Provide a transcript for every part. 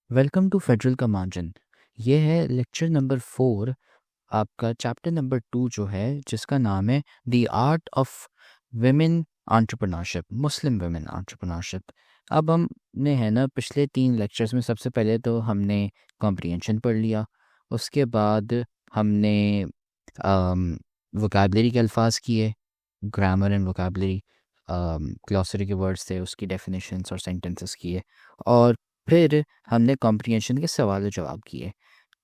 Welcome to federal का margin. ये है लेक्चर नंबर 4, आपका चैप्टर नंबर 2 जो है, जिसका नाम है the art of women entrepreneurship, Muslim women entrepreneurship. अब हमने है ना पिछले 3 लेक्चर्स में सबसे पहले तो हमने कॉम्प्रिहेंशन पढ़ लिया। उसके बाद हमने वोकैबलरी के अल्फाज किए, ग्रामर एंड वोकैबलरी, ग्लॉसरी के वर्ड्स थे, उसकी डेफिनेशंस और सेंटेंसेस किए। और फिर हमने कॉम्प्रिहेंशन के सवाल जवाब किए।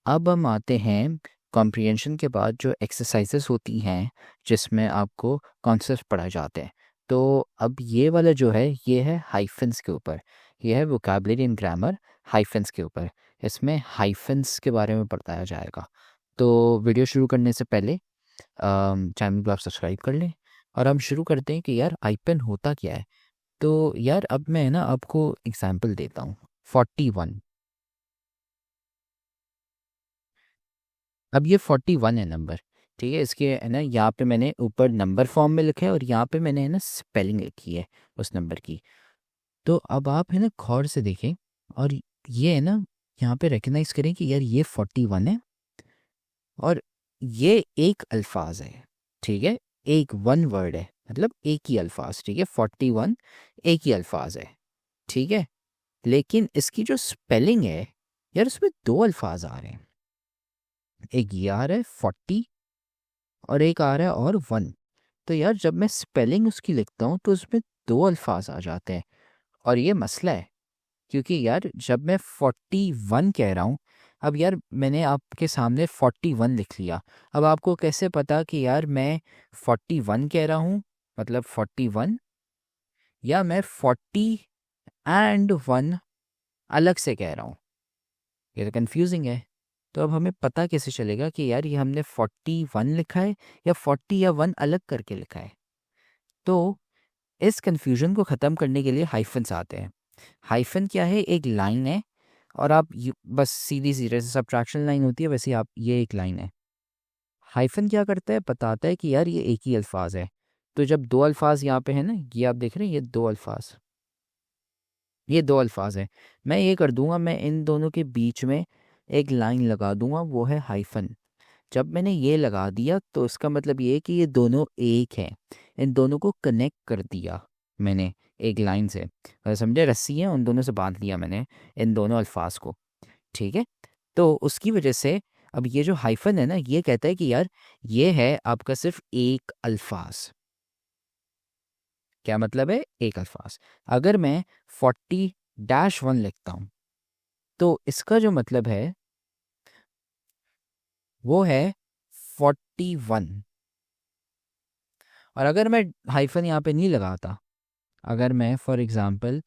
अब हम आते हैं कॉम्प्रिहेंशन के बाद जो एक्सरसाइजेस होती हैं, जिसमें आपको कॉन्सेप्ट पढ़ाए जाते हैं। तो अब ये वाला जो है, ये है हाइफन्स के ऊपर। ये है वोकैबलरी एंड ग्रामर हाइफन्स के ऊपर। इसमें हाइफन्स के बारे में बताया जाएगा। तो वीडियो शुरू करने से पहले चैनल को आप सब्सक्राइब कर लें। और हम शुरू करते हैं कि यार हाइफन होता क्या है। तो यार अब मैं ना आपको एग्जांपल देता हूँ। 41। अब ये 41 है नंबर, ठीक है। इसके है ना, यहाँ पे मैंने ऊपर नंबर फॉर्म में लिखा है और यहाँ पे मैंने है ना स्पेलिंग लिखी है उस नंबर की। तो अब आप है ना गौर से देखें और ये है ना, यहाँ पे रिकग्नाइज करें कि यार ये 41 है और ये एक अल्फाज है, ठीक है। एक वन वर्ड है, मतलब एक ही अल्फाज, ठीक है। 41 एक ही अल्फाज है, ठीक है। लेकिन इसकी जो स्पेलिंग है यार, उसमें दो अल्फाज आ रहे हैं। एक ये आ रहा है 40 और एक आ रहा है और 1। तो यार जब मैं स्पेलिंग उसकी लिखता हूँ तो उसमें दो अल्फाज आ जाते हैं। और ये मसला है, क्योंकि यार जब मैं 41 कह रहा हूँ, अब यार मैंने आपके सामने 41 लिख लिया। अब आपको कैसे पता कि यार मैं 41 कह रहा हूँ, मतलब 41, या मैं 40 और 1 अलग से कह रहा हूँ। ये तो कंफ्यूजिंग है। तो अब हमें पता कैसे चलेगा कि यार ये हमने 41 लिखा है या 40 या 1 अलग करके लिखा है। तो इस कंफ्यूजन को ख़त्म करने के लिए हाइफन्स आते हैं। हाइफन क्या है? एक लाइन है और आप बस सीधी सी, जैसे सब्ट्रैक्शन लाइन होती है वैसे ही आप, ये एक लाइन है। हाइफन क्या करता है? बताता है कि यार ये एक ही अल्फाज है। तो जब दो अल्फाज यहाँ पे है ना, ये आप देख रहे हैं, ये दो अल्फाज, ये दो अल्फाज है। मैं ये कर दूंगा, मैं इन दोनों के बीच में एक लाइन लगा दूंगा, वो है हाइफन। जब मैंने ये लगा दिया तो इसका मतलब ये है कि ये दोनों एक हैं। इन दोनों को कनेक्ट कर दिया मैंने एक लाइन से, समझे? रस्सी है, उन दोनों से बांध लिया मैंने इन दोनों अल्फाज को, ठीक है। तो उसकी वजह से अब ये जो हाइफन है ना, ये कहता है कि यार ये है आपका सिर्फ एक अल्फाज। क्या मतलब है? एक अल्फाज। अगर मैं 40-1 लिखता हूँ तो इसका जो मतलब है वो है 41। और अगर मैं हाइफन यहाँ पे नहीं लगाता, अगर मैं फॉर एग्जांपल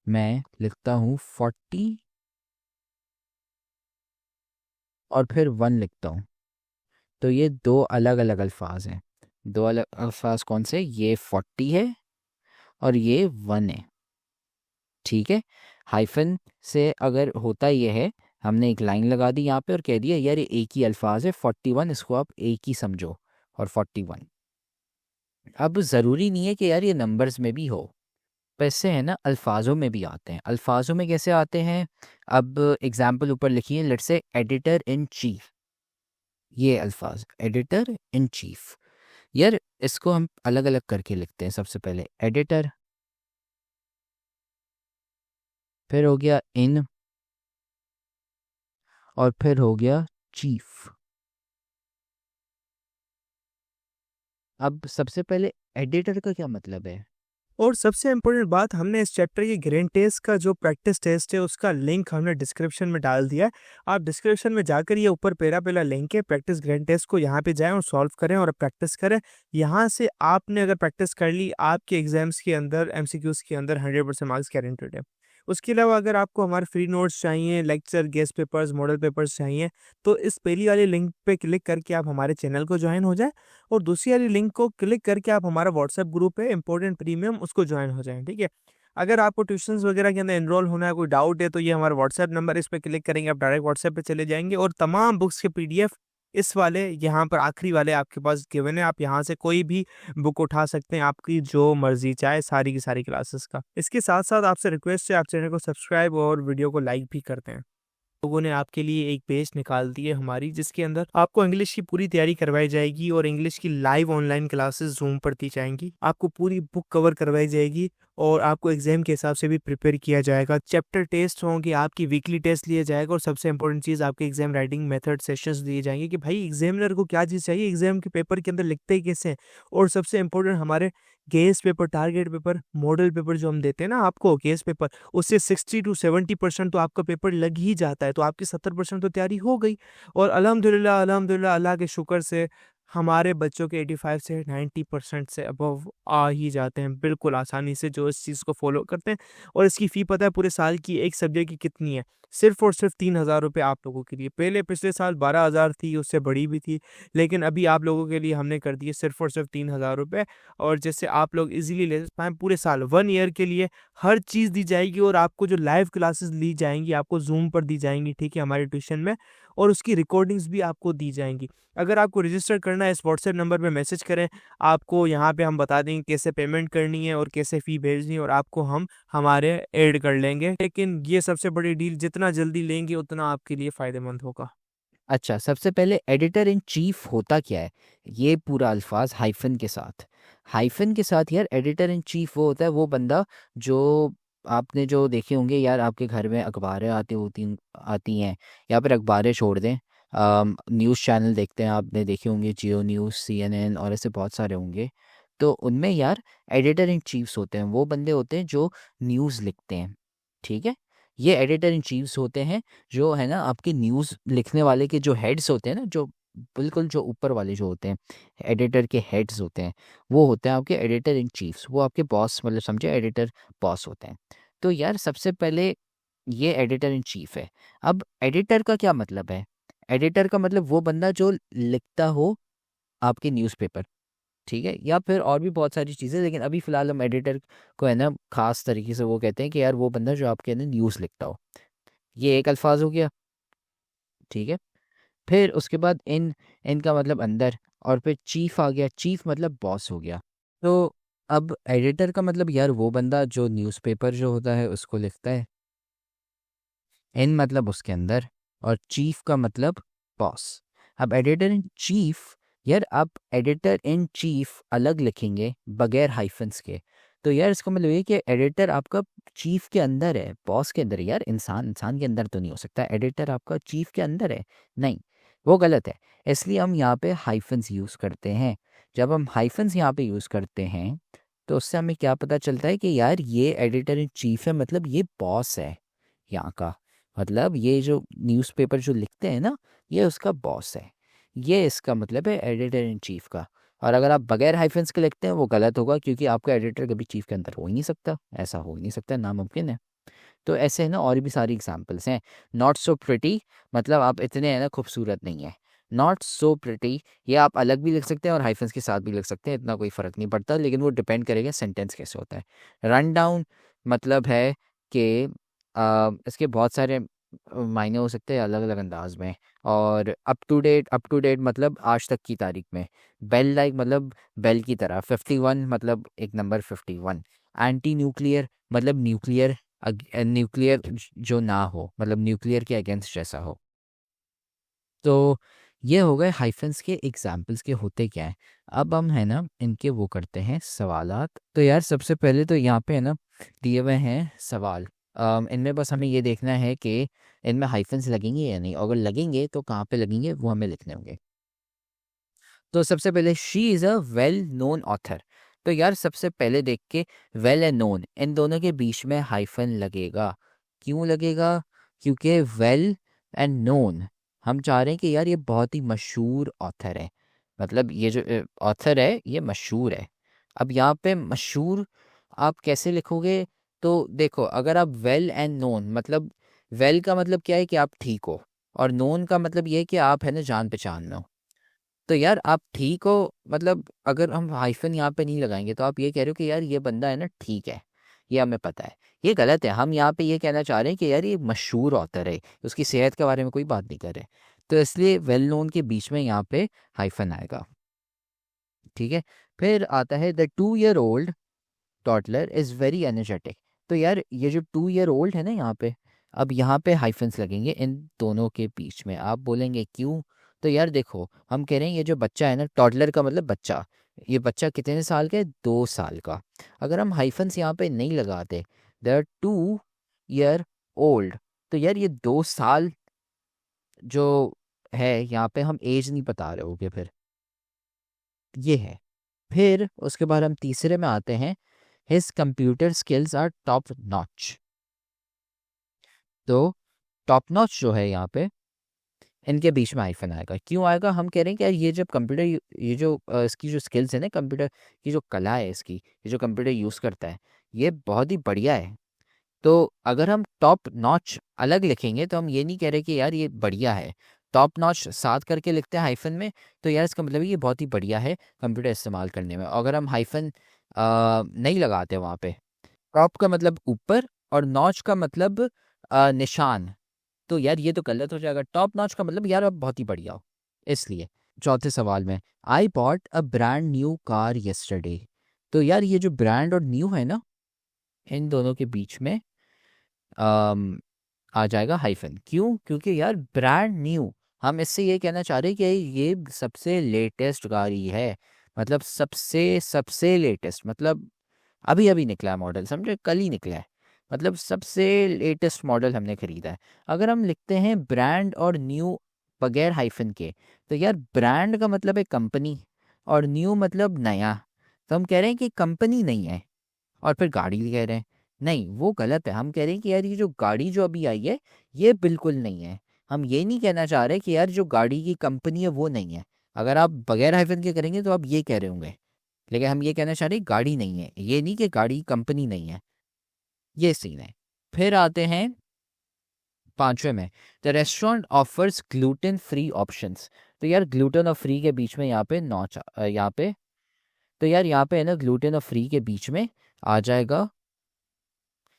मैं लिखता हूँ 40 और फिर 1 लिखता हूँ, तो ये दो अलग अलग अल्फाज हैं। दो अलग अल्फाज कौन से? ये 40 है और ये 1 है, ठीक है। हाइफन से अगर होता ये है, हमने एक लाइन लगा दी यहाँ पे और कह दिया यार ये एक ही अल्फाज है 41, इसको आप एक ही समझो, और 41। अब ज़रूरी नहीं है कि यार ये नंबर्स में भी हो, पैसे है ना अल्फाजों में भी आते हैं। अल्फाजों में कैसे आते हैं? अब एग्जाम्पल ऊपर लिखिए, let's say editor in chief. ये अल्फाज एडिटर इन चीफ, यार इसको हम अलग अलग करके लिखते हैं। सबसे पहले एडिटर, फिर हो गया इन, और फिर हो गया चीफ। अब सबसे पहले एडिटर का क्या मतलब है? और सबसे इम्पोर्टेंट बात, हमने इस चैप्टर की ग्रेन टेस्ट का जो प्रैक्टिस टेस्ट है उसका लिंक हमने डिस्क्रिप्शन में डाल दिया है। आप डिस्क्रिप्शन में जाकर ये ऊपर पहला लिंक है प्रैक्टिस ग्रेन टेस्ट को, यहाँ पे जाएं और सॉल्व करें और प्रैक्टिस करें। यहाँ से आपने अगर प्रैक्टिस कर ली, आपके एग्जाम्स के अंदर एमसीक्यूज के अंदर 100% मार्क्स गारंटेड है। उसके अलावा अगर आपको हमारे फ्री नोट्स चाहिए, lecture, guest papers, model papers चाहिए, तो इस पहली वाली लिंक पे क्लिक करके आप हमारे चैनल को ज्वाइन हो जाए और दूसरी वाली लिंक को क्लिक करके आप हमारा व्हाट्सएप ग्रुप है इंपॉर्टेंट प्रीमियम, उसको ज्वाइन हो जाएं, ठीक है। अगर आपको ट्यूशंस वगैरह के अंदर एनरोल होना है, कोई डाउट है, तो ये हमारा व्हाट्सएप नंबर, इस पर क्लिक करेंगे आप डायरेक्ट व्हाट्सएप पे चले जाएंगे और तमाम बुक्स के पीडीएफ इस वाले यहाँ पर आखिरी वाले आपके पास गिवन है, आप यहाँ से कोई भी बुक उठा सकते हैं, आपकी जो मर्ज़ी चाहे सारी की सारी क्लासेस का। इसके साथ-साथ आपसे रिक्वेस्ट है आप चैनल को सब्सक्राइब और वीडियो को लाइक भी कर दें। लोगों ने आपके लिए एक पेज निकाल दी है हमारी, जिसके अंदर आपको इंग्लिश की पूरी तैयारी करवाई जाएगी और इंग्लिश की लाइव ऑनलाइन क्लासेस ज़ूम पर दी जाएँगी। आपको पूरी बुक कवर करवाई जाएगी और आपको एग्ज़ाम के हिसाब से भी प्रिपेयर किया जाएगा। चैप्टर टेस्ट होंगे, आपकी वीकली टेस्ट लिया जाएगा और सबसे इम्पोर्टेंट चीज़ आपके एग्ज़ाम राइटिंग मेथड सेशंस दिए जाएँगे कि भाई एग्ज़ामिनर को क्या चीज़ चाहिए, एग्ज़ाम के पेपर के अंदर लिखते ही कैसे हैं। और सबसे इम्पोर्टेंट हमारे guess paper, target paper, model paper जो हम देते हैं ना आपको गेस पेपर, उससे 60 टू 70% तो आपका पेपर लग ही जाता है, तो आपकी 70% तो तैयारी हो गई। और अल्हम्दुलिल्लाह अल्हम्दुलिल्लाह अल्लाह के शुक्र से हमारे बच्चों के 85 से 90% से अबव आ ही जाते हैं बिल्कुल आसानी से, जो इस चीज़ को फॉलो करते हैं। और इसकी फ़ी पता है पूरे साल की एक सब्जेक्ट की कितनी है? सिर्फ़ और सिर्फ़ 3000 रुपये आप लोगों के लिए। पहले पिछले साल 12,000 थी, उससे बड़ी भी थी, लेकिन अभी आप लोगों के लिए हमने कर दी है सिर्फ़ और सिर्फ़ 3000 रुपये। और जिससे आप लोग ईज़िली ले पाएँ पूरे साल 1 ईयर के लिए हर चीज़ दी जाएगी और आपको जो लाइव क्लासेस ली जाएँगी, आपको ज़ूम पर दी जाएँगी, ठीक है, हमारे ट्यूशन में, और उसकी रिकॉर्डिंग्स भी आपको दी जाएँगी। अगर आपको रजिस्टर करना है, इस व्हाट्सएप नंबर पे मैसेज करें, आपको यहाँ पे हम बता देंगे कैसे पेमेंट करनी है और कैसे फ़ी भेजनी है और आपको हम हमारे ऐड कर लेंगे। लेकिन ये सबसे बड़ी डील, जितना जल्दी लेंगे उतना आपके लिए फ़ायदेमंद होगा। अच्छा, सबसे पहले एडिटर इन चीफ होता क्या है? ये पूरा अल्फाज हाइफन के साथ। हाइफन के साथ यार एडिटर इन चीफ वो होता है, वो बंदा जो आपने जो देखे होंगे यार, आपके घर में अखबारें आती हैं, या फिर अखबारें छोड़ दें, न्यूज़ चैनल देखते हैं, आपने देखे होंगे जियो न्यूज़, CNN और ऐसे बहुत सारे होंगे। तो उनमें यार एडिटर इन चीफ्स होते हैं, वो बंदे होते हैं जो न्यूज़ लिखते हैं, ठीक है? ये एडिटर इन चीफ्स होते हैं जो है ना आपके न्यूज़ लिखने वाले के जो हेड्स होते हैं ना, जो बिल्कुल जो ऊपर वाले जो होते हैं, एडिटर के हेड्स होते हैं, वो होते हैं आपके एडिटर इन चीफ्स। वो आपके बॉस, मतलब समझे, एडिटर बॉस होते हैं। तो यार सबसे पहले ये एडिटर इन चीफ है। अब एडिटर का क्या मतलब है? एडिटर का मतलब वो बंदा जो लिखता हो आपके न्यूज़पेपर, ठीक है, या फिर और भी बहुत सारी चीज़ें, लेकिन अभी फ़िलहाल हम एडिटर को है ना ख़ास तरीके से वो कहते हैं कि यार वो बंदा जो आपके है ना न्यूज़ लिखता हो। ये एक अल्फाज हो गया, ठीक है। फिर उसके बाद इनका मतलब अंदर, और फिर चीफ आ गया, चीफ मतलब बॉस हो गया। तो अब एडिटर का मतलब यार वो बंदा जो न्यूज़पेपर जो होता है उसको लिखता है, इन मतलब उसके अंदर, और चीफ का मतलब बॉस। अब एडिटर इन चीफ, यार आप एडिटर इन चीफ अलग लिखेंगे बगैर हाइफन्स के, तो यार इसका मतलब ये कि एडिटर आपका चीफ के अंदर है, बॉस के अंदर है। यार इंसान के अंदर तो नहीं हो सकता एडिटर आपका चीफ के अंदर है, नहीं, वो गलत है। इसलिए हम यहाँ पे हाइफन्स यूज़ करते हैं। जब हम हाइफन्स यहाँ पे यूज़ करते हैं तो उससे हमें क्या पता चलता है कि यार ये एडिटर इन चीफ है, मतलब ये बॉस है यहाँ का, मतलब ये जो न्यूज़पेपर जो लिखते हैं ना, ये उसका बॉस है। ये इसका मतलब है एडिटर इन चीफ का। और अगर आप बगैर हाइफेंस के लिखते हैं वो गलत होगा, क्योंकि आपका एडिटर कभी चीफ के अंदर हो ही नहीं सकता, ऐसा हो ही नहीं सकता, नामुमकिन है। तो ऐसे है ना और भी सारी एग्जांपल्स हैं। नॉट सो प्रिटी, मतलब आप इतने है ना खूबसूरत नहीं है। नॉट सो प्रिटी ये आप अलग भी लिख सकते हैं और हाइफेंस के साथ भी लिख सकते हैं, इतना कोई फ़र्क नहीं पड़ता, लेकिन वो डिपेंड करेगा सेंटेंस कैसे होता है। रन डाउन मतलब है कि इसके बहुत सारे मायने हो सकते हैं अलग अलग अंदाज में। और अप टू डेट मतलब आज तक की तारीख में। बेल लाइक मतलब बेल की तरह। 51 मतलब एक नंबर 51। एंटी न्यूक्लियर मतलब न्यूक्लियर, न्यूक्लियर जो ना हो, मतलब न्यूक्लियर के अगेंस्ट जैसा हो। तो ये हो गए हाइफेंस के एग्जाम्पल्स के होते क्या है। अब हम है ना इनके वो करते हैं सवालात। तो यार सबसे पहले तो यहाँ पे है ना दिए हुए हैं सवाल। इनमें बस हमें ये देखना है कि इनमें हाइफेंस लगेंगे या नहीं, अगर लगेंगे तो कहाँ पे लगेंगे वो हमें लिखने होंगे। तो सबसे पहले she is a well known author. तो यार सबसे पहले देख के वेल एंड नोन, इन दोनों के बीच में हाइफन लगेगा। क्यों लगेगा? क्योंकि वेल एंड नोन हम चाह रहे हैं कि यार ये बहुत ही मशहूर ऑथर है, मतलब ये जो ऑथर है ये मशहूर है। अब यहाँ पे मशहूर आप कैसे लिखोगे? तो देखो, अगर आप वेल एंड नोन, मतलब वेल का मतलब क्या है कि आप ठीक हो, और नोन का मतलब ये है कि आप है ना जान पहचान में हो। तो यार आप ठीक हो, मतलब अगर हम हाइफन यहाँ पे नहीं लगाएंगे तो आप ये कह रहे हो कि यार ये बंदा है ना ठीक है, ये हमें पता है। ये गलत है, हम यहाँ पे ये कहना चाह रहे हैं कि यार ये मशहूर ऑथर है, उसकी सेहत के बारे में कोई बात नहीं कर रहे। तो इसलिए वेल नोन के बीच में यहाँ पे हाइफन आएगा। ठीक है, फिर आता है the 2 year old toddler is very energetic. तो यार ये जो 2 year old है ना यहाँ पे, अब यहाँ पे हाइफन्स लगेंगे इन दोनों के बीच में। आप बोलेंगे क्यों? तो यार देखो, हम कह रहे हैं ये जो बच्चा है ना, टॉडलर का मतलब बच्चा, ये बच्चा कितने साल का है? 2 साल का। अगर हम हाइफन्स यहाँ पे नहीं लगाते, द 2 year old, तो यार ये 2 साल जो है यहाँ पे हम एज नहीं बता रहे होगे फिर, ये है। फिर उसके बाद हम तीसरे में आते हैं, his computer skills are top notch. तो टॉप नॉच जो है यहाँ पे, इनके बीच में हाइफन आएगा। क्यों आएगा? हम कह रहे हैं कि यार ये जब कंप्यूटर, ये जो इसकी जो स्किल्स है ना, कंप्यूटर की जो कला है इसकी, ये जो कंप्यूटर यूज़ करता है, ये बहुत ही बढ़िया है। तो अगर हम टॉप नॉच अलग लिखेंगे तो हम ये नहीं कह रहे कि यार ये बढ़िया है, टॉप नॉच साथ करके लिखते हैं हाइफन में, तो यार इसका मतलब ये बहुत ही बढ़िया है कंप्यूटर इस्तेमाल करने में। अगर हम हाइफन नहीं लगाते वहाँ पे, टॉप का मतलब ऊपर और नॉच का मतलब निशान, तो यार ये तो गलत हो जाएगा। टॉप नॉच का मतलब यार अब बहुत ही बढ़िया हो, इसलिए। चौथे सवाल में, I bought a brand new car yesterday. तो यार ये जो ब्रांड और न्यू है ना, इन दोनों के बीच में अम, आ जाएगा हाइफन। क्यों? क्योंकि यार ब्रांड न्यू, हम इससे ये कहना चाह रहे हैं कि ये सबसे लेटेस्ट गाड़ी है, मतलब सबसे सबसे लेटेस्ट, मतलब अभी अभी निकला है मॉडल, समझे, कल ही निकला है, मतलब सबसे लेटेस्ट मॉडल हमने खरीदा है। अगर हम लिखते हैं ब्रांड और न्यू बगैर हाइफन के, तो यार ब्रांड का मतलब है कंपनी और न्यू मतलब नया, तो हम कह रहे हैं कि कंपनी नहीं है और फिर गाड़ी कह रहे हैं, नहीं वो गलत है। हम कह रहे हैं कि यार ये जो गाड़ी जो अभी आई है, ये बिल्कुल नहीं है। हम ये नहीं कहना चाह रहे कि यार जो गाड़ी की कंपनी है वो नहीं है। अगर आप बगैर हाइफन के करेंगे तो आप ये कह रहे होंगे, लेकिन हम ये कहना चाह रहे हैं गाड़ी नहीं है, ये नहीं कि गाड़ी कंपनी नहीं है, ये सीन है। फिर आते हैं पांचवे में, the restaurant offers gluten free options. तो यार ग्लूटेन और फ्री के बीच में यहाँ पे नॉच, यहाँ पे, तो यार यहाँ पे है ना ग्लूटेन और फ्री के बीच में आ जाएगा।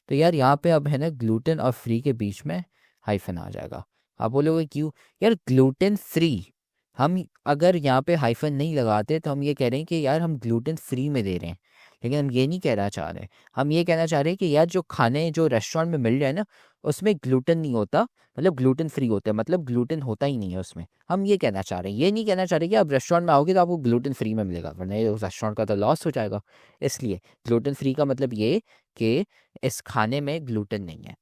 तो यार यहाँ पे अब है ना ग्लूटेन और फ्री के बीच में हाइफन आ जाएगा। आप बोलोगे क्यों? यार ग्लूटेन फ्री, हम अगर यहाँ पे हाइफन नहीं लगाते तो हम ये कह रहे हैं कि यार हम ग्लूटेन फ्री में दे रहे हैं, लेकिन हम ये नहीं कहना चाह रहे। हम ये कहना चाह रहे हैं कि यार जो खाने जो रेस्टोरेंट में मिल रहे हैं ना, उसमें ग्लूटेन नहीं होता, मतलब ग्लूटेन फ्री होता है, मतलब ग्लूटेन होता ही नहीं है उसमें। हम ये कहना चाह रहे हैं, ये नहीं कहना चाह रहे कि आप रेस्टोरेंट में आओगे तो आपको ग्लूटेन फ्री में मिलेगा, वरना ये उस रेस्टोरेंट का तो लॉस हो जाएगा। इसलिए ग्लूटेन फ्री का मतलब ये कि इस खाने में ग्लूटेन नहीं है।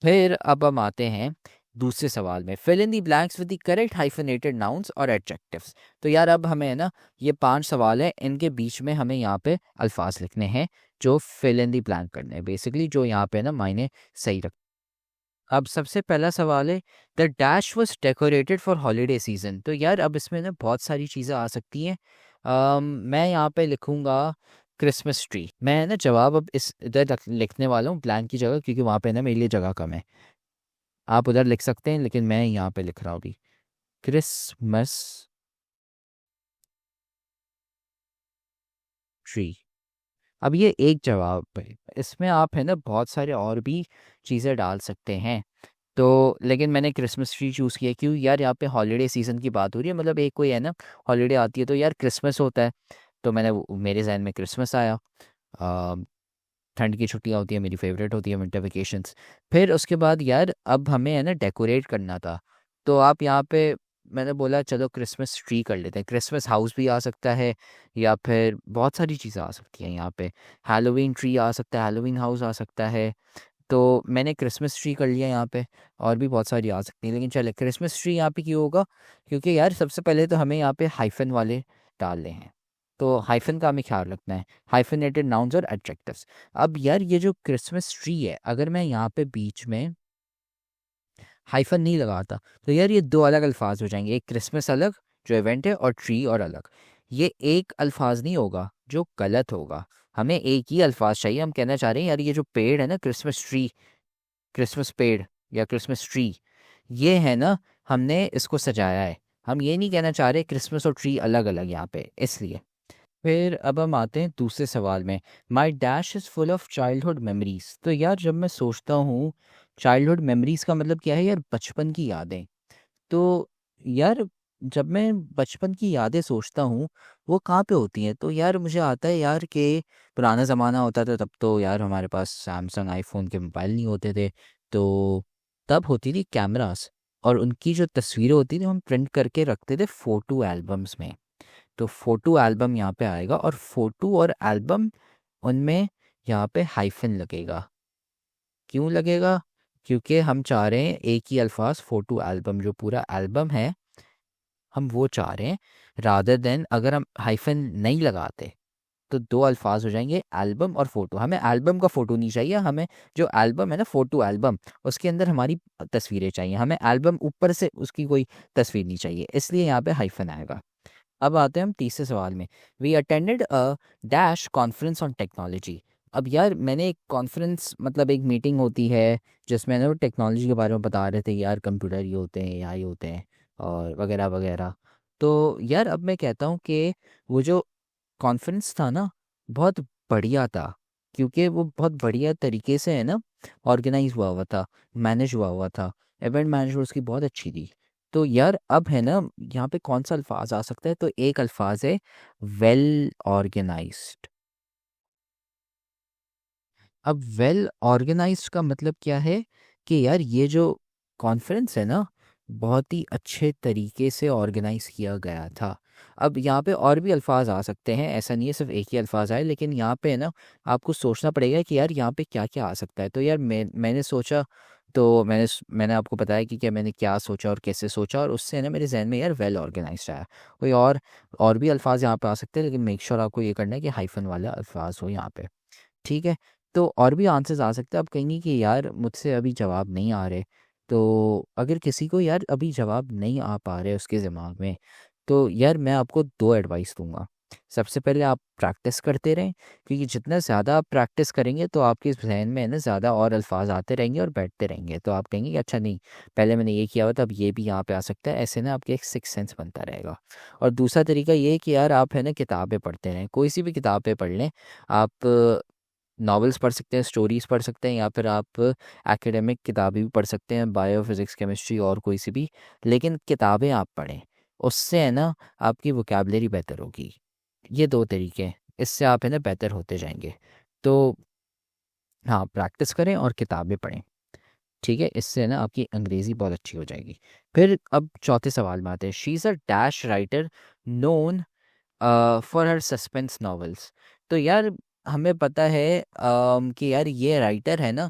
फिर अब हम आते हैं दूसरे सवाल में, fill in the blanks with the correct hyphenated nouns और एडजेक्टिव्स। तो यार अब हमें है ना, ये 5 सवाल है, इनके बीच में हमें यहाँ पे अल्फाज लिखने हैं जो फिल इन दी ब्लैंक करने हैं, बेसिकली जो यहाँ पे ना मायने सही रख। अब सबसे पहला सवाल है, the dash was decorated for holiday season. तो यार अब इसमें ना बहुत सारी चीज़ें आ सकती हैं। मैं यहाँ पे लिखूँगा क्रिसमस ट्री। मैं ना जवाब अब इस इधर लिखने वाला हूँ ब्लैंक की जगह, क्योंकि वहाँ पे ना मेरे लिए जगह कम है। आप उधर लिख सकते हैं, लेकिन मैं यहाँ पे लिख रहा हूँ अभी क्रिसमस ट्री। अब ये एक जवाब है, इसमें आप है ना बहुत सारे और भी चीज़ें डाल सकते हैं। तो लेकिन मैंने क्रिसमस ट्री चूज़ किया, क्यों? यार यहाँ पे हॉलीडे सीज़न की बात हो रही है, मतलब एक कोई है ना हॉलीडे आती है तो यार क्रिसमस होता है, तो मेरे जहन में क्रिसमस आया। आ, ठंड की छुट्टियाँ होती है, मेरी फेवरेट होती है विंटर वेकेशंस। फिर उसके बाद यार अब हमें है ना डेकोरेट करना था, तो आप यहाँ पे, मैंने बोला चलो क्रिसमस ट्री कर लेते हैं। क्रिसमस हाउस भी आ सकता है, या फिर बहुत सारी चीज़ें आ सकती हैं यहाँ पे। हैलोवीन ट्री आ सकता है, हैलोवीन हाउस आ सकता है, तो मैंने क्रिसमस ट्री कर लिया यहाँ पे। और भी बहुत सारी आ सकती हैं, लेकिन चले क्रिसमस ट्री यहाँ पे क्यों होगा? क्योंकि यार सबसे पहले तो हमें यहाँ पे हाइफन वाले डालने हैं, तो हाइफन का हमें ख्याल रखना है, हाइफनेटेड नाउन्स और एडजेक्टिव्स। अब यार ये जो क्रिसमस ट्री है, अगर मैं यहाँ पे बीच में हाइफन नहीं लगाता तो यार ये दो अलग अल्फाज हो जाएंगे, एक क्रिसमस अलग जो इवेंट है, और ट्री और अलग। ये एक अल्फाज नहीं होगा, जो गलत होगा। हमें एक ही अल्फाज चाहिए। हम कहना चाह रहे हैं यार ये जो पेड़ है ना, क्रिसमस ट्री, क्रिसमस पेड़ या क्रिसमस ट्री, ये है ना, हमने इसको सजाया है। हम ये नहीं कहना चाह रहे क्रिसमस और ट्री अलग अलग यहाँ पे, इसलिए। फिर अब हम आते हैं दूसरे सवाल में, माई dash is full of childhood memories. तो यार जब मैं सोचता हूँ चाइल्डहुड मेमोरीज का मतलब क्या है यार, बचपन की यादें। तो यार जब मैं बचपन की यादें सोचता हूँ, वो कहाँ पे होती हैं, तो यार मुझे आता है यार कि पुराना ज़माना होता था, तब तो यार हमारे पास सैमसंग आईफोन के मोबाइल नहीं होते थे। तो तब होती थी कैमरास, और उनकी जो तस्वीरें होती थी हम प्रिंट करके रखते थे फ़ोटो एल्बम्स में। तो फ़ोटो एल्बम यहाँ पे आएगा, और फ़ोटो और एल्बम, उनमें यहाँ पे हाइफन लगेगा। क्यों लगेगा? क्योंकि हम चाह रहे हैं एक ही अल्फाज फ़ोटो एल्बम, जो पूरा एल्बम है हम वो चाह रहे हैं, रादर देन अगर हम हाइफन नहीं लगाते तो दो अल्फाज हो जाएंगे, एल्बम और फ़ोटो। हमें एल्बम का फ़ोटो नहीं चाहिए, हमें जो एल्बम है ना, फ़ोटो एल्बम, उसके अंदर हमारी तस्वीरें चाहिए, हमें एल्बम ऊपर से उसकी कोई तस्वीर नहीं चाहिए, इसलिए यहाँ पे हाइफन आएगा। अब आते हैं हम तीसरे सवाल में। We attended a dash conference on technology. अब यार मैंने एक कॉन्फ्रेंस, मतलब एक मीटिंग होती है जिसमें ना वो टेक्नोलॉजी के बारे में बता रहे थे, यार कंप्यूटर ये होते हैं, एआई होते हैं, और वगैरह वगैरह। तो यार अब मैं कहता हूँ कि वो जो कॉन्फ्रेंस था ना, बहुत बढ़िया था, क्योंकि वो बहुत बढ़िया तरीके से है ना ऑर्गेनाइज हुआ हुआ था, मैनेज हुआ हुआ था, इवेंट मैनेजमेंट उसकी बहुत अच्छी थी। तो यार अब है ना, यहाँ पे कौन सा अल्फाज आ सकता है, तो एक अल्फाज है वेल ऑर्गेनाइज्ड। अब वेल ऑर्गेनाइज्ड का मतलब क्या है, कि यार ये जो कॉन्फ्रेंस है ना, बहुत ही अच्छे तरीके से ऑर्गेनाइज किया गया था। अब यहाँ पे और भी अल्फाज आ सकते हैं, ऐसा नहीं है सिर्फ एक ही अल्फाज आए, लेकिन यहाँ पे है ना आपको सोचना पड़ेगा कि यार यहाँ पे क्या क्या आ सकता है। तो यार मैंने सोचा, तो मैंने आपको बताया कि क्या मैंने क्या सोचा और कैसे सोचा, और उससे है ना मेरे जहन में यार वेल ऑर्गेनाइज्ड आया। कोई और भी अल्फाज यहाँ पे आ सकते हैं, लेकिन मेक श्योर आपको ये करना है कि हाइफन वाला अल्फाज हो यहाँ पे। ठीक है। तो और भी आंसर्स आ सकते हैं। आप कहेंगे कि यार मुझसे अभी जवाब नहीं आ रहे, तो अगर किसी को यार अभी जवाब नहीं आ पा रहे उसके दिमाग में, तो यार मैं आपको दो एडवाइस दूंगा। सबसे पहले आप प्रैक्टिस करते रहें, क्योंकि जितना ज़्यादा आप प्रैक्टिस करेंगे तो आपके जहन में है ना ज़्यादा और अल्फाज आते रहेंगे और बैठते रहेंगे, तो आप कहेंगे कि अच्छा नहीं, पहले मैंने ये किया हुआ था, अब ये भी यहाँ पे आ सकता है, ऐसे ना आपके एक सिक्स सेंस बनता रहेगा। और दूसरा तरीका ये है कि यार आप है ना किताबें पढ़ते रहें, कोई सी भी किताबें पढ़ लें। आप नॉवेल्स पढ़ सकते हैं, स्टोरीज पढ़ सकते हैं, या फिर आप एकेडमिक किताबें भी पढ़ सकते हैं, बायो फिजिक्स केमिस्ट्री और कोई सी भी, लेकिन किताबें आप पढ़ें, उससे है ना आपकी वोकेबलरी बेहतर होगी। ये दो तरीके हैं, इससे आप है ना बेहतर होते जाएंगे। तो हाँ, प्रैक्टिस करें और किताबें पढ़ें। ठीक है, इससे है ना आपकी अंग्रेज़ी बहुत अच्छी हो जाएगी। फिर अब चौथे सवाल में आते हैं। She is a dash writer known for her suspense novels. तो यार हमें पता है कि यार ये राइटर है ना,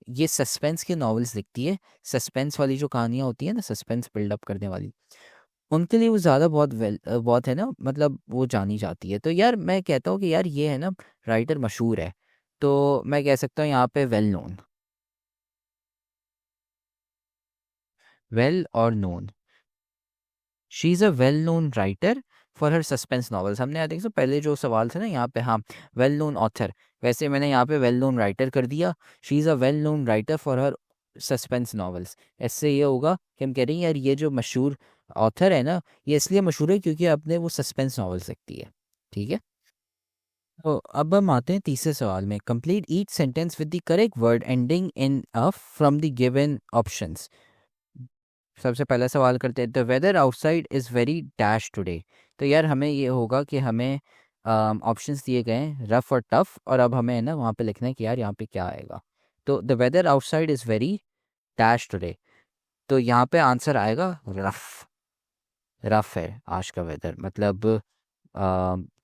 ये सस्पेंस की नॉवेल्स लिखती है। सस्पेंस वाली जो कहानियाँ होती है ना, सस्पेंस बिल्डअप करने वाली, उनके लिए वो ज़्यादा बहुत है ना, मतलब वो जानी जाती है। तो यार मैं कहता हूँ कि यार ये है ना राइटर मशहूर है, तो मैं कह सकता हूँ यहाँ पे वेल नोन, वेल और known. She is a well known writer for her suspense novels. हमने यहाँ देखो पहले जो सवाल थे ना यहाँ पे, हाँ, वेल नोन ऑथर, वैसे मैंने यहाँ पे वेल नोन राइटर कर दिया। She is a well known writer for her suspense novels. इससे ये होगा कि हम कह रहे हैं यार ये जो मशहूर ऑथर है ना, ये इसलिए मशहूर है क्योंकि अपने वो सस्पेंस नॉवेल्स लिखती है। ठीक है। तो अब हम आते हैं तीसरे सवाल में। Complete each sentence with the correct word ending in a from the given options. सबसे पहला सवाल करते हैं। The weather outside is very dash today. तो यार हमें ये होगा कि हमें ऑप्शंस दिए गए हैं रफ और टफ, और अब हमें है ना वहाँ पे लिखना है कि यार यहाँ पे क्या आएगा। तो the weather outside is very dash today, तो यहाँ पे आंसर आएगा रफ। रफ है आज का वेदर, मतलब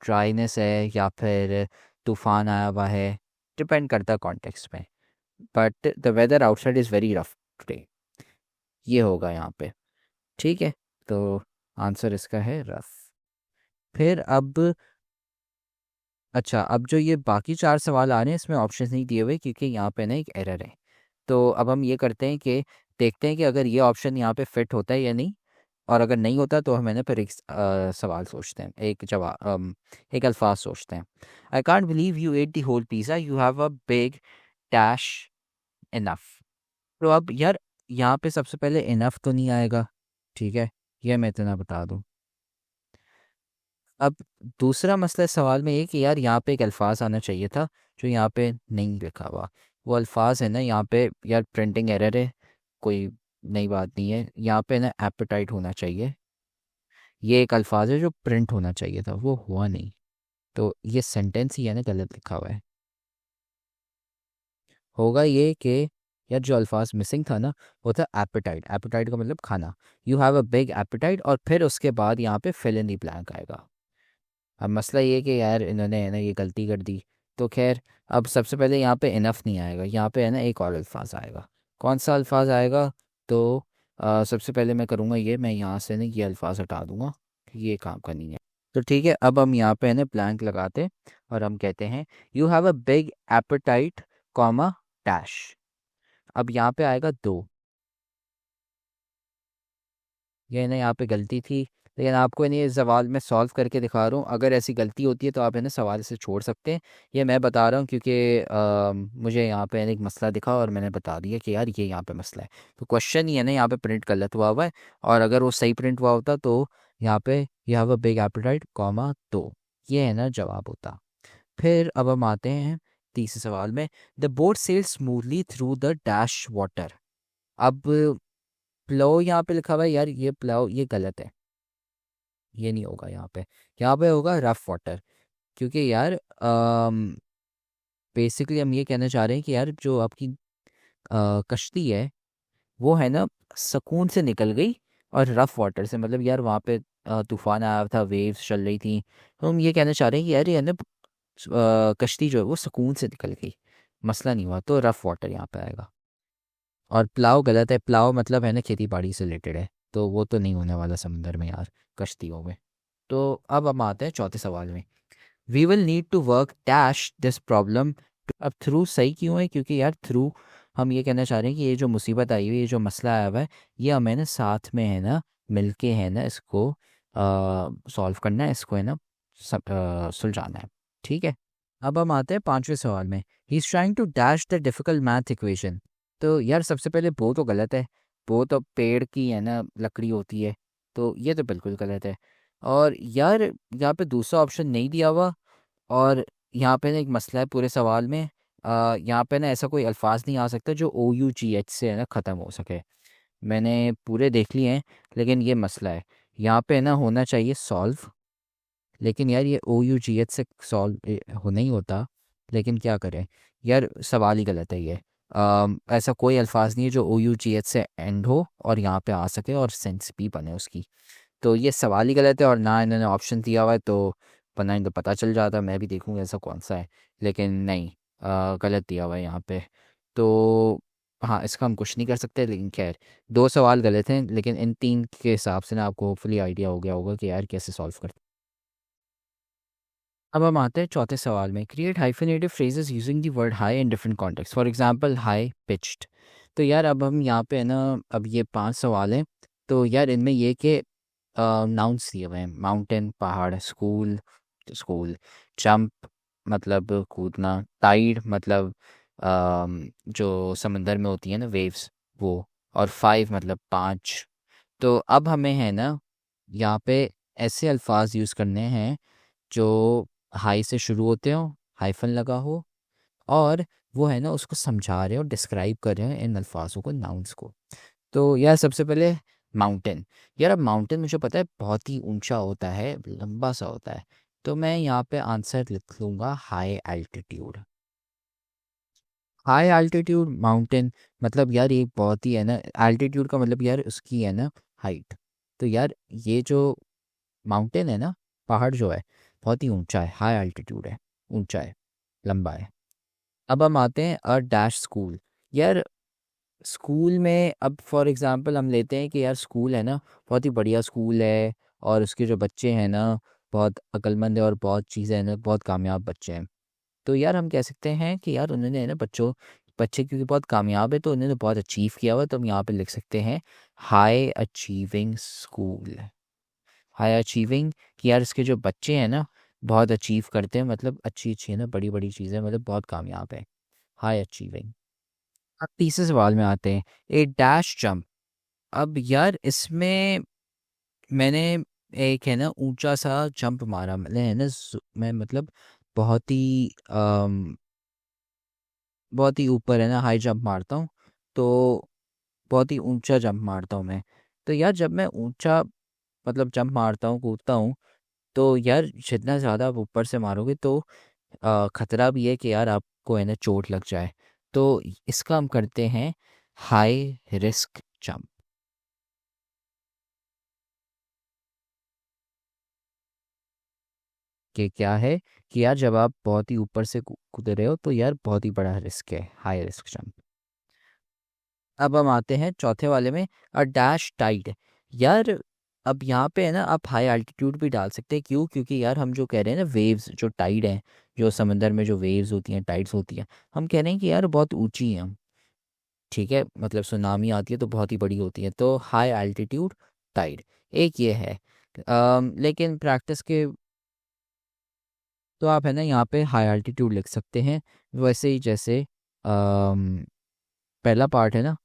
ड्राइनेस है या फिर तूफान आया हुआ है, डिपेंड करता है कॉन्टेक्स्ट में। But the weather outside is very rough today, ये होगा यहाँ पे। ठीक है। तो आंसर इसका है रफ। फिर अब अच्छा, अब जो ये बाकी चार सवाल आ रहे हैं इसमें ऑप्शन नहीं दिए हुए, क्योंकि यहाँ पे ना एक एरर है। तो अब हम ये करते हैं कि देखते हैं कि अगर ये ऑप्शन यहाँ पे फिट होता है या नहीं, और अगर नहीं होता तो हम है ना फिर एक सवाल सोचते हैं, एक जवाब, एक अल्फाज सोचते हैं। I can't believe you ate the whole pizza, you have a big dash enough. तो अब यार यहाँ पे सबसे पहले इनफ तो नहीं आएगा, ठीक है, ये मैं इतना बता दूँ। अब दूसरा मसला इस सवाल में ये कि यार यहाँ पे एक अल्फाज आना चाहिए था जो यहाँ पे नहीं लिखा हुआ। वो अल्फाज है ना यहाँ पे यार, प्रिंटिंग एरर है, कोई नई बात नहीं है। यहाँ पे ना एपेटाइट होना चाहिए, ये एक अल्फाज है जो प्रिंट होना चाहिए था, वो हुआ नहीं। तो ये सेंटेंस ही है ना गलत लिखा हुआ है। होगा ये कि यार जो अल्फाज मिसिंग था ना, वो था एपेटाइट। एपेटाइट का मतलब खाना। You have a big appetite, और फिर उसके बाद यहाँ पे फिल इन द ब्लैंक आएगा। अब मसला ये कि यार इन्होंने है ना ये गलती कर दी। तो खैर, अब सबसे पहले यहाँ पे इनफ नहीं आएगा, यहाँ पे है ना एक और अल्फाज आएगा। कौन सा अल्फाज आएगा? तो सबसे पहले मैं करूँगा ये, मैं यहाँ से ना ये अल्फाज हटा दूंगा, ये काम का नहीं है। तो ठीक है, अब हम यहाँ पे है ना ब्लैंक लगाते हैं और हम कहते हैं you have a big appetite, comma, dash. अब यहाँ पे आएगा दो। ये ना यहाँ पे गलती थी, लेकिन आपको है ना ये सवाल मैं सॉल्व करके दिखा रहा हूँ। अगर ऐसी गलती होती है तो आप है ना सवाल से छोड़ सकते हैं। ये मैं बता रहा हूँ क्योंकि मुझे यहाँ पे है ना एक मसला दिखा और मैंने बता दिया कि यार ये यहाँ पे मसला है। तो क्वेश्चन ही है ना यहाँ पे प्रिंट गलत हुआ है, और अगर वो सही प्रिंट हुआ होता तो यहाँ पे you have a big appetite, comma, तो ये है ना जवाब होता। फिर अब हम आते हैं तीसरे सवाल में। The boat sail smoothly through the dash water. अब प्लो यहाँ पे लिखा हुआ है यार, ये प्लो ये गलत है, ये नहीं होगा यहाँ पे। यहाँ पे होगा रफ वाटर, क्योंकि यार बेसिकली हम ये कहना चाह रहे हैं कि यार जो आपकी कश्ती है वो है ना सुकून से निकल गई, और रफ वाटर से मतलब यार वहाँ पे तूफान आया था, वेव्स चल रही थी। तो हम ये कहना चाह रहे हैं कि यार ये है ना कश्ती जो है वो सुकून से निकल गई, मसला नहीं हुआ, तो रफ वाटर यहाँ पे आएगा। और प्लाव गलत है, प्लाव मतलब है ना खेती बाड़ी से रिलेटेड है, तो वो तो नहीं होने वाला समंदर में यार, कश्तियों में। तो अब हम आते हैं चौथे सवाल में। We will need to work dash this problem. अब थ्रू सही क्यों है? क्योंकि यार थ्रू हम ये कहना चाह रहे हैं कि ये जो मुसीबत आई हुई है, ये जो मसला आया हुआ है, ये हमें ना साथ में है ना मिलके है ना इसको सॉल्व करना है, इसको है ना सुलझाना है। ठीक है, अब हम आते हैं पांचवें सवाल में। He is trying to dash the difficult math equation. तो यार सबसे पहले वो तो गलत है, वो तो पेड़ की है ना लकड़ी होती है, तो ये तो बिल्कुल गलत है। और यार यहाँ पे दूसरा ऑप्शन नहीं दिया हुआ, और यहाँ पे ना एक मसला है पूरे सवाल में। यहाँ पे ना ऐसा कोई अल्फाज नहीं आ सकता जो OUGH से है ना ख़त्म हो सके। मैंने पूरे देख लिए हैं, लेकिन ये मसला है। यहाँ पे ना होना चाहिए सॉल्व, लेकिन यार ये OUGH से सॉल्व हो नहीं होता। लेकिन क्या करें यार, सवाल ही गलत है ये। ऐसा कोई अल्फाज नहीं है जो OUGH से एंड हो और यहाँ पे आ सके और सेंस भी बने उसकी। तो ये सवाल ही गलत है, और ना इन्होंने ऑप्शन दिया हुआ है, तो वरना इनको पता चल जाता, मैं भी देखूंगा ऐसा कौन सा है। लेकिन नहीं, गलत दिया हुआ है यहाँ पे। तो हाँ, इसका हम कुछ नहीं कर सकते, लेकिन खैर दो सवाल गलत हैं, लेकिन इन तीन के हिसाब से ना आपको होपफुली आइडिया हो गया होगा कि यार कैसे सॉल्व करते हैं। अब हम आते हैं चौथे सवाल में। Create hyphenated phrases using the word high in different context, for example high pitched. तो यार अब हम यहाँ पे है ना, अब ये पांच सवाल हैं, तो यार इनमें ये कि नाउन्स दिए हुए हैं। माउंटेन पहाड़, स्कूल स्कूल, जंप मतलब कूदना, टाइड मतलब जो समंदर में होती है ना वेव्स, वो, और फाइव मतलब पाँच। तो अब हमें है ना यहाँ पे ऐसे अल्फाज यूज़ करने हैं जो हाई से शुरू होते हो, हाइफन लगा हो, और वो है ना उसको समझा रहे हो, डिस्क्राइब कर रहे हो इन अल्फाजों को, नाउन्स को। तो यार सबसे पहले माउंटेन। यार अब माउंटेन मुझे पता है बहुत ही ऊंचा होता है, लंबा सा होता है, तो मैं यहाँ पे आंसर लिख लूँगा high altitude. High altitude mountain मतलब यार ये बहुत ही है ना, एल्टीट्यूड का मतलब यार उसकी है ना हाइट। तो यार ये जो माउंटेन है ना, पहाड़ जो है, बहुत ही ऊंचा है, हाई एल्टीट्यूड है, ऊंचा है, लंबा है। अब हम आते हैं अ डैश स्कूल। यार स्कूल में अब फॉर एग्जांपल हम लेते हैं कि यार स्कूल है ना बहुत ही बढ़िया स्कूल है, और उसके जो बच्चे हैं ना बहुत अक्लमंद है, और बहुत चीज़ें हैं ना, बहुत कामयाब बच्चे हैं। तो यार हम कह सकते हैं कि यार उन्होंने है ना बच्चे क्योंकि बहुत कामयाब है तो उन्होंने बहुत अचीव किया हुआ, तो हम यहाँ पे लिख सकते हैं high achieving school. High achieving कि यार इसके जो बच्चे हैं ना बहुत अचीव करते हैं, मतलब अच्छी अच्छी है ना बड़ी बड़ी चीज़ें, मतलब बहुत कामयाब है, हाई अचीविंग। अब तीसरे सवाल में आते हैं। ए डैश जंप। अब यार इसमें मैंने एक है ना ऊंचा सा जंप मारा, मैंने है ना मैं मतलब बहुत ही बहुत ही ऊपर है ना हाई जंप मारता हूँ, तो बहुत ही ऊंचा जंप मारता हूँ मैं। तो यार जब मैं ऊंचा मतलब जंप मारता हूँ, कूदता हूँ, तो यार जितना ज़्यादा आप ऊपर से मारोगे तो खतरा भी है कि यार आपको है ना चोट लग जाए। तो इसका हम करते हैं हाई रिस्क जंप। कि क्या है कि यार जब आप बहुत ही ऊपर से कूद रहे हो तो यार बहुत ही बड़ा रिस्क है, हाई रिस्क जंप। अब हम आते हैं चौथे वाले में, अ डैश टाइड। यार अब यहाँ पे है ना आप हाई एल्टीट्यूड भी डाल सकते हैं। क्यों? क्योंकि यार हम जो कह रहे हैं ना वेव्स जो टाइड हैं, जो समंदर में जो वेव्स होती हैं, टाइड्स होती हैं, हम कह रहे हैं कि यार बहुत ऊंची हैं हम। ठीक है, मतलब सुनामी आती है तो बहुत ही बड़ी होती है, तो हाई एल्टीट्यूड टाइड एक ये है। लेकिन प्रैक्टिस के तो आप है ना यहाँ पे हाई एल्टीट्यूड लिख सकते हैं, वैसे ही जैसे पहला पार्ट है ना,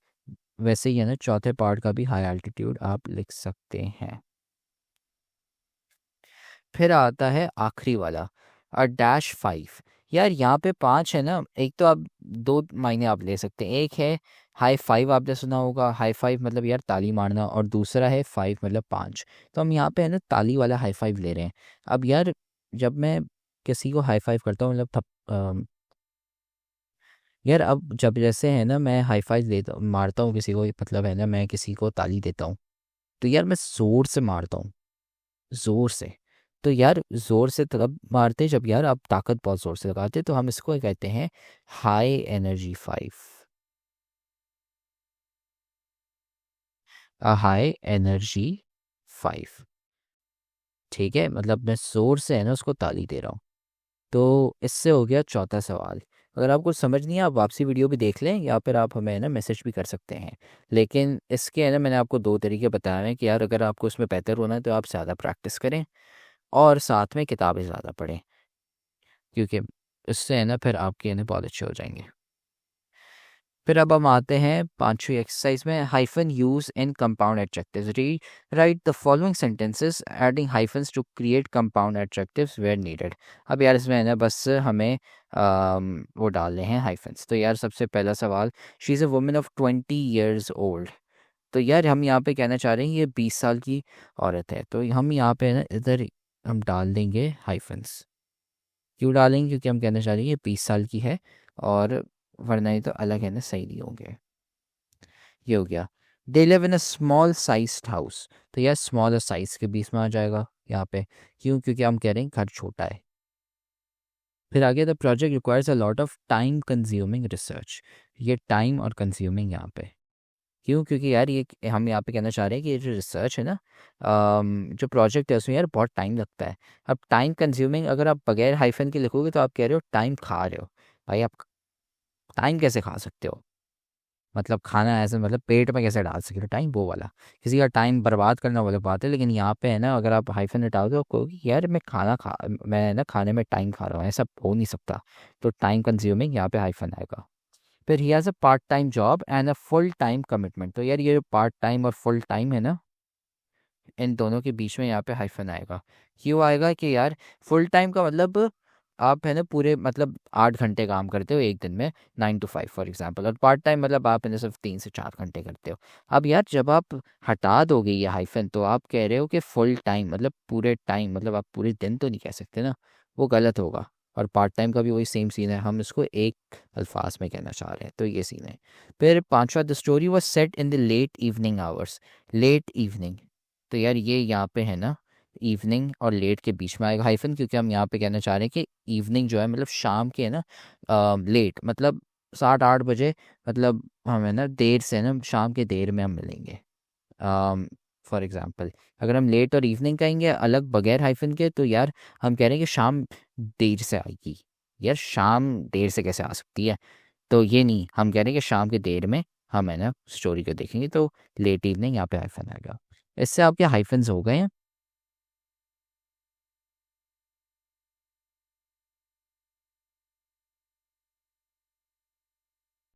वैसे ही है ना चौथे पार्ट का भी हाई एल्टीट्यूड आप लिख सकते हैं। फिर आता है आखिरी वाला, अ डैश 5। यार यहाँ पे 5 है ना, एक तो आप दो मायने आप ले सकते हैं। एक है हाई फाइव, आपने सुना होगा हाई फाइव मतलब यार ताली मारना, और दूसरा है फाइव मतलब 5। तो हम यहाँ पे है ना ताली वाला हाई फाइव ले रहे हैं। अब यार जब मैं किसी को हाई फाइव करता हूँ, मतलब यार अब जब जैसे है ना मैं हाई फाइव देता मारता हूँ किसी को, मतलब है ना मैं किसी को ताली देता हूँ, तो यार मैं ज़ोर से मारता हूँ, ज़ोर से। तो यार ज़ोर से तब मारते हैं जब यार आप ताकत बहुत ज़ोर से लगाते हैं, तो हम इसको कहते हैं high energy five. High energy five. ठीक है, मतलब मैं ज़ोर से है ना उसको ताली दे रहा हूँ। तो इससे हो गया चौथा सवाल। अगर आपको समझ नहीं है आप वापसी वीडियो भी देख लें, या फिर आप हमें है ना मैसेज भी कर सकते हैं। लेकिन इसके है ना मैंने आपको दो तरीके बताए हैं कि यार अगर आपको इसमें बेहतर होना है तो आप ज़्यादा प्रैक्टिस करें और साथ में किताबें ज़्यादा पढ़ें, क्योंकि इससे है ना फिर आपके है ना बहुत अच्छे हो जाएंगे। फिर अब हम आते हैं पांचवी एक्सरसाइज में, hyphen use in compound adjectives. Rewrite the following sentences adding hyphens to create compound adjectives where needed. अब यार इसमें है ना बस हमें वो डालने हैं हाइफन्स। तो यार सबसे पहला सवाल, she is a woman of 20 years old. तो यार हम यहाँ पे कहना चाह रहे हैं ये 20 साल की औरत है, तो हम यहाँ पे है ना इधर हम डाल देंगे हाइफन्स। क्यों डालेंगे? क्योंकि हम कहना चाह रहे हैं ये 20 साल की है, और वरना ये तो अलग है ना सही नहीं होंगे। ये हो गया। They live in a small sized house. तो यार स्मॉल और साइज के बीच में आ जाएगा यहाँ पे। क्यों? क्योंकि हम कह रहे हैं घर छोटा है। फिर आगे, the project requires a lot of time consuming research. ये टाइम और कंज्यूमिंग यहाँ पे क्यों? क्योंकि यार ये हम यहाँ पे कहना चाह रहे हैं कि ये जो रिसर्च है ना, जो प्रोजेक्ट है उसमें यार बहुत टाइम लगता है। अब टाइम कंज्यूमिंग अगर आप बगैर हाइफन के लिखोगे तो आप कह रहे हो टाइम खा रहे हो। भाई आप टाइम कैसे खा सकते हो? मतलब खाना ऐसे मतलब पेट में कैसे डाल सकते हो टाइम, वो वाला। किसी का टाइम बर्बाद करना वाली बात है, लेकिन यहाँ पे है ना अगर आप हाइफन हटाओ तो कहोगे कि यार मैं ना खाने में टाइम खा रहा हूँ, ऐसा हो नहीं सकता। तो टाइम कंज्यूमिंग यहाँ पे हाइफन आएगा। फिर he has a part time job and a full time commitment. तो यार ये पार्ट टाइम और फुल टाइम है ना, इन दोनों के बीच में यहाँ पे हाइफन आएगा। क्यों आएगा? कि यार फुल टाइम का मतलब आप है ना पूरे मतलब 8 घंटे काम करते हो एक दिन में, 9 to 5 फॉर एग्जांपल, और पार्ट टाइम मतलब आप है ना सिर्फ 3 से 4 घंटे करते हो। अब यार जब आप हटा दोगे ये हाइफन तो आप कह रहे हो कि फुल टाइम मतलब पूरे टाइम, मतलब आप पूरे दिन तो नहीं कह सकते ना, वो गलत होगा। और पार्ट टाइम का भी वही सेम सीन है, हम इसको एक अल्फाज में कहना चाह रहे हैं, तो ये सीन है। फिर पांचवा, the story was set in the late evening hours. Late evening, तो यार ये यहाँ पे है ना इवनिंग और लेट के बीच में आएगा हाइफन, क्योंकि हम यहाँ पे कहना चाह रहे हैं कि इवनिंग जो है मतलब शाम के है ना, लेट मतलब 7-8 बजे, मतलब हम है ना देर से है ना शाम के देर में हम मिलेंगे। फॉर एग्जांपल अगर हम लेट और इवनिंग कहेंगे अलग बगैर हाइफन के, तो यार हम कह रहे हैं कि शाम देर से आएगी। यार शाम देर से कैसे आ सकती है? तो ये नहीं, हम कह रहे हैं कि शाम के देर में हम है ना स्टोरी को देखेंगे, तो लेट इवनिंग यहाँ पे हाइफन आएगा। इससे आपके हाइफन्स हो गए हैं।